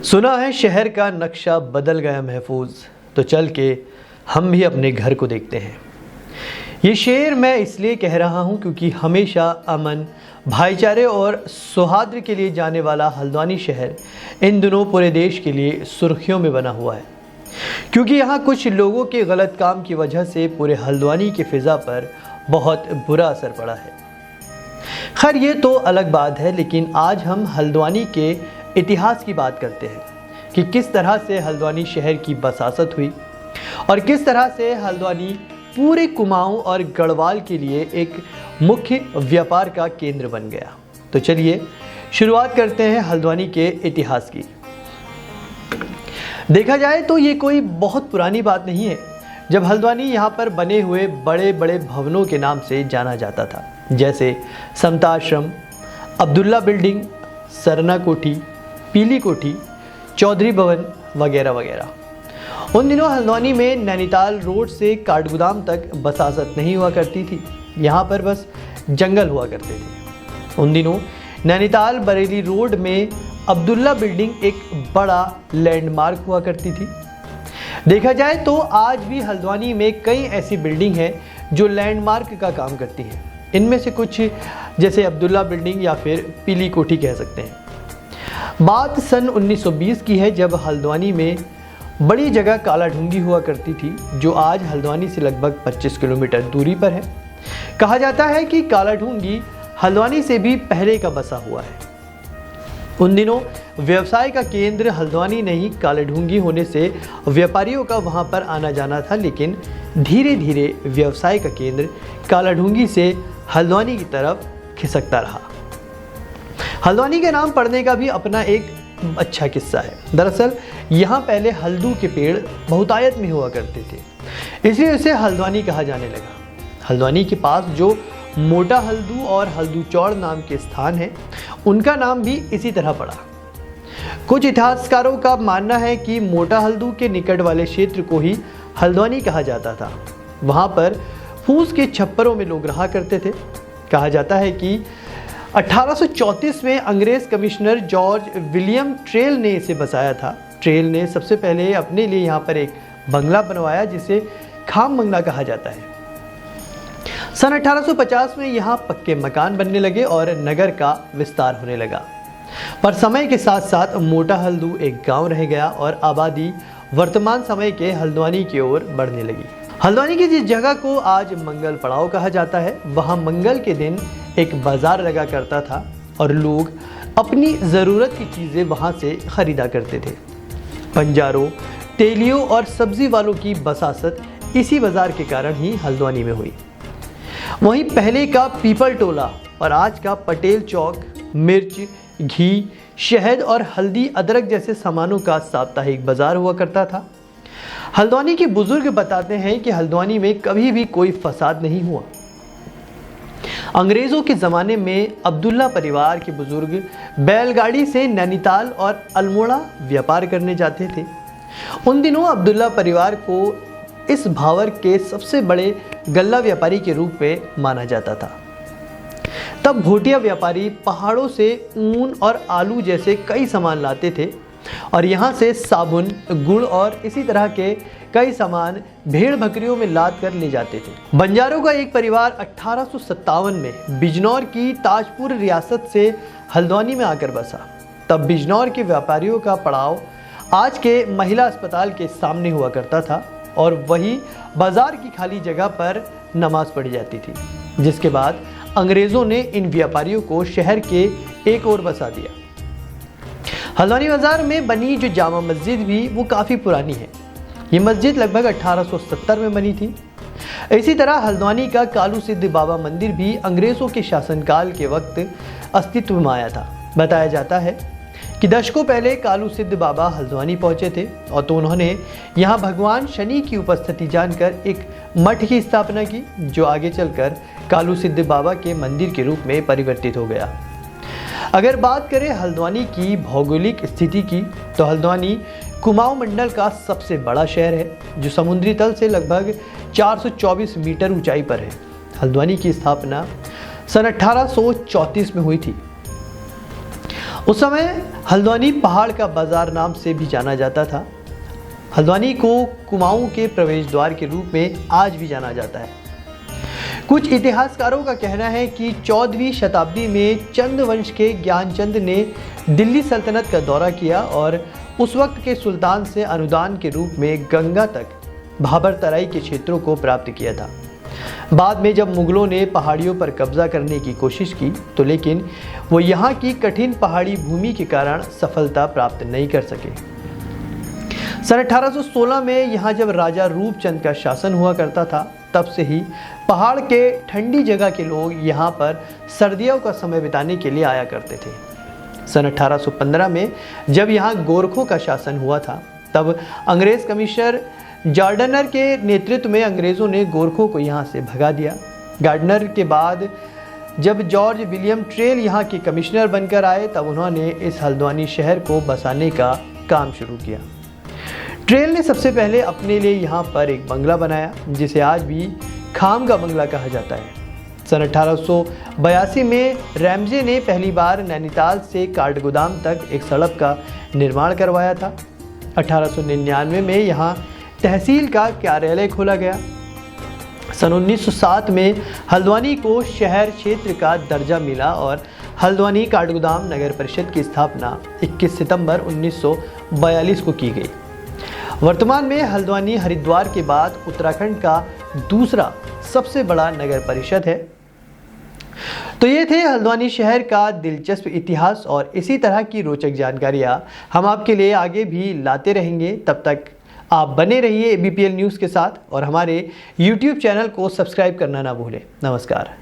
सुना है शहर का नक्शा बदल गया महफूज, तो चल के हम भी अपने घर को देखते हैं। ये शेर मैं इसलिए कह रहा हूँ क्योंकि हमेशा अमन, भाईचारे और सौहार्द के लिए जाने वाला हल्द्वानी शहर इन दिनों पूरे देश के लिए सुर्खियों में बना हुआ है, क्योंकि यहाँ कुछ लोगों के गलत काम की वजह से पूरे हल्द्वानी की फ़िज़ा पर बहुत बुरा असर पड़ा है। खैर ये तो अलग बात है, लेकिन आज हम हल्द्वानी के इतिहास की बात करते हैं कि किस तरह से हल्द्वानी शहर की बसासत हुई और किस तरह से हल्द्वानी पूरे कुमाऊं और गढ़वाल के लिए एक मुख्य व्यापार का केंद्र बन गया। तो चलिए शुरुआत करते हैं हल्द्वानी के इतिहास की। देखा जाए तो ये कोई बहुत पुरानी बात नहीं है जब हल्द्वानी यहाँ पर बने हुए बड़े बड़े भवनों के नाम से जाना जाता था, जैसे समता आश्रम, अब्दुल्ला बिल्डिंग, सरना कोठी, पीली कोठी, चौधरी भवन वगैरह वगैरह। उन दिनों हल्द्वानी में नैनीताल रोड से काठगोदाम तक बसासत नहीं हुआ करती थी, यहाँ पर बस जंगल हुआ करते थे। उन दिनों नैनीताल बरेली रोड में अब्दुल्ला बिल्डिंग एक बड़ा लैंडमार्क हुआ करती थी। देखा जाए तो आज भी हल्द्वानी में कई ऐसी बिल्डिंग हैं जो लैंडमार्क का काम करती हैं। इनमें से कुछ जैसे अब्दुल्ला बिल्डिंग या फिर पीली कोठी कह सकते हैं। बात सन 1920 की है, जब हल्द्वानी में बड़ी जगह काला ढूंगी हुआ करती थी, जो आज हल्द्वानी से लगभग 25 किलोमीटर दूरी पर है। कहा जाता है कि काला ढूंगी हल्द्वानी से भी पहले का बसा हुआ है। उन दिनों व्यवसाय का केंद्र हल्द्वानी नहीं काला ढूंगी होने से व्यापारियों का वहां पर आना जाना था, लेकिन धीरे धीरे व्यवसाय का केंद्र काला ढूंगी से हल्द्वानी की तरफ खिसकता रहा। हल्द्वानी के नाम पड़ने का भी अपना एक अच्छा किस्सा है। दरअसल यहाँ पहले हल्दू के पेड़ बहुतायत में हुआ करते थे, इसलिए इसे हल्द्वानी कहा जाने लगा। हल्द्वानी के पास जो मोटा हल्दू और हल्दू चौड़ नाम के स्थान हैं, उनका नाम भी इसी तरह पड़ा। कुछ इतिहासकारों का मानना है कि मोटा हल्दू के निकट वाले क्षेत्र को ही हल्द्वानी कहा जाता था। वहाँ पर फूस के छप्परों में लोग रहा करते थे। कहा जाता है कि 1834 में अंग्रेज कमिश्नर जॉर्ज विलियम ट्रेल ने इसे बसाया था। ट्रेल ने सबसे पहले अपने लिए यहाँ पर एक बंगला बनवाया जिसे खाम बंगला कहा जाता है। सन 1850 में यहाँ पक्के मकान बनने लगे और नगर का विस्तार होने लगा, पर समय के साथ साथ मोटा हल्दू एक गांव रह गया और आबादी वर्तमान समय के हल्द्वानी की ओर बढ़ने लगी। हल्द्वानी की जिस जगह को आज मंगल पड़ाव कहा जाता है, वहाँ मंगल के दिन एक बाजार लगा करता था और लोग अपनी ज़रूरत की चीज़ें वहाँ से ख़रीदा करते थे। बंजारों, तेलियों और सब्ज़ी वालों की बसासत इसी बाज़ार के कारण ही हल्द्वानी में हुई। वहीं पहले का पीपल टोला और आज का पटेल चौक मिर्च, घी, शहद और हल्दी, अदरक जैसे सामानों का साप्ताहिक बाज़ार हुआ करता था। हल्द्वानी के बुजुर्ग बताते हैं कि हल्द्वानी में कभी भी कोई फसाद नहीं हुआ। अंग्रेज़ों के ज़माने में अब्दुल्ला परिवार के बुजुर्ग बैलगाड़ी से नैनीताल और अल्मोड़ा व्यापार करने जाते थे। उन दिनों अब्दुल्ला परिवार को इस भावर के सबसे बड़े गल्ला व्यापारी के रूप में माना जाता था। तब भोटिया व्यापारी पहाड़ों से ऊन और आलू जैसे कई सामान लाते थे और यहाँ से साबुन, गुड़ और इसी तरह के कई सामान भेड़ बकरियों में लाद कर ले जाते थे। बंजारों का एक परिवार 1857 में बिजनौर की ताजपुर रियासत से हल्द्वानी में आकर बसा। तब बिजनौर के व्यापारियों का पड़ाव आज के महिला अस्पताल के सामने हुआ करता था और वही बाजार की खाली जगह पर नमाज पढ़ी जाती थी, जिसके बाद अंग्रेज़ों ने इन व्यापारियों को शहर के एक ओर बसा दिया। हल्द्वानी बाजार में बनी जो जामा मस्जिद भी वो काफ़ी पुरानी है। ये मस्जिद लगभग 1870 में बनी थी। इसी तरह हल्द्वानी का कालू सिद्ध बाबा मंदिर भी अंग्रेज़ों के शासनकाल के वक्त अस्तित्व में आया था। बताया जाता है कि दशकों पहले कालू सिद्ध बाबा हल्द्वानी पहुंचे थे और तो उन्होंने यहाँ भगवान शनि की उपस्थिति जानकर एक मठ की स्थापना की, जो आगे चलकर कालू सिद्ध बाबा के मंदिर के रूप में परिवर्तित हो गया। अगर बात करें हल्द्वानी की भौगोलिक स्थिति की, तो हल्द्वानी कुमाऊं मंडल का सबसे बड़ा शहर है, जो समुद्री तल से लगभग 424 मीटर ऊंचाई पर है। हल्द्वानी की स्थापना सन 1834 में हुई थी उस समय हल्द्वानी पहाड़ का बाजार नाम से भी जाना जाता था। हल्द्वानी को कुमाऊं के प्रवेश द्वार के रूप में आज भी जाना जाता है। कुछ इतिहासकारों का कहना है कि 14वीं शताब्दी में चंद वंश के ज्ञानचंद ने दिल्ली सल्तनत का दौरा किया और उस वक्त के सुल्तान से अनुदान के रूप में गंगा तक भाबर तराई के क्षेत्रों को प्राप्त किया था। बाद में जब मुगलों ने पहाड़ियों पर कब्जा करने की कोशिश की तो लेकिन वो यहाँ की कठिन पहाड़ी भूमि के कारण सफलता प्राप्त नहीं कर सके। सन 1816 में यहाँ जब राजा रूपचंद का शासन हुआ करता था, तब से ही पहाड़ के ठंडी जगह के लोग यहाँ पर सर्दियों का समय बिताने के लिए आया करते थे। सन 1815 में जब यहाँ गोरखों का शासन हुआ था, तब अंग्रेज कमिश्नर गार्डनर के नेतृत्व में अंग्रेज़ों ने गोरखों को यहाँ से भगा दिया। गार्डनर के बाद जब जॉर्ज विलियम ट्रेल यहाँ के कमिश्नर बनकर आए, तब उन्होंने इस हल्द्वानी शहर को बसाने का काम शुरू किया। ट्रेल ने सबसे पहले अपने लिए यहाँ पर एक बंगला बनाया, जिसे आज भी खामगा बंगला कहा जाता है। सन 1882 में रैमजे ने पहली बार नैनीताल से काठगोदाम तक एक सड़क का निर्माण करवाया था। 1899 में यहाँ तहसील का कार्यालय खोला गया। सन 1907 में हल्द्वानी को शहर क्षेत्र का दर्जा मिला और हल्द्वानी काठगोदाम नगर परिषद की स्थापना 21 सितंबर 1942 को की गई। वर्तमान में हल्द्वानी हरिद्वार के बाद उत्तराखंड का दूसरा सबसे बड़ा नगर परिषद है। तो ये थे हल्द्वानी शहर का दिलचस्प इतिहास और इसी तरह की रोचक जानकारियाँ हम आपके लिए आगे भी लाते रहेंगे। तब तक आप बने रहिए ABPL न्यूज़ के साथ और हमारे YouTube चैनल को सब्सक्राइब करना ना भूलें। नमस्कार।